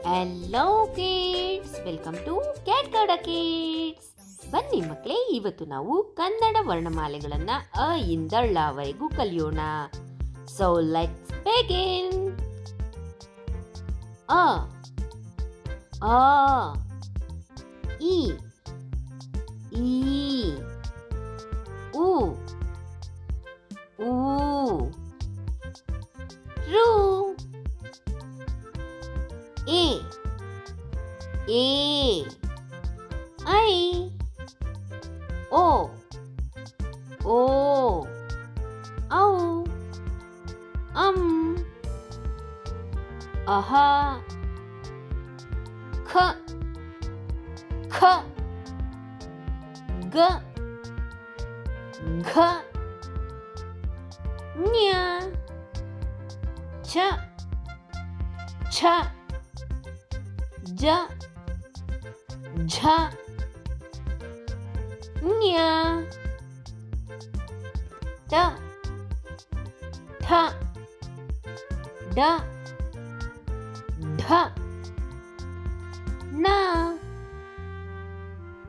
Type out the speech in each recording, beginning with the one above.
Hello kids, welcome to cat guard kids. ಬನ್ನಿ ಮಕ್ಕಳೇ, ಇವತ್ತು ನಾವು ಕನ್ನಡ ವರ್ಣಮಾಲೆಗಳನ್ನ ಅ ಇಂದ ಳವರೆಗೂ ಕಲಿಯೋಣ. So let's begin. ಅ ಆ ಇ ಈ ಉ ಊ ರು ಎ ಎ ಐ ಓ ಓ ಔ ಅಂ ಅಹ ಖ ಖ ಗ ಘ ಞ ಛ ಛ ಜ ಝ ಞ ಟ ಠ ಡ ಢ ಣ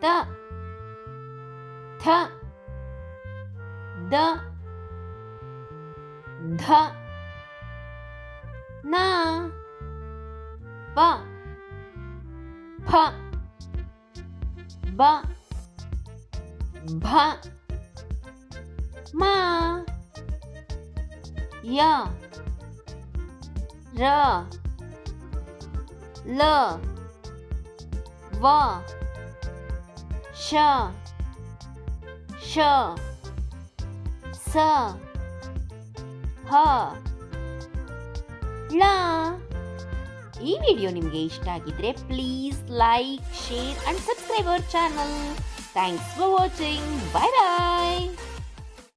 ತ ಥ ದ ಧ ನ ಪ ಫ ಬ ಭ ಮ ಯ ರ ಲ ವ ಶ ಶ ಸ ಹ ಳ. ಈ ವಿಡಿಯೋ ನಿಮಗೆ ಇಷ್ಟ ಆಗಿದ್ರೆ please like, share and subscribe our channel. Thanks for watching. Bye bye.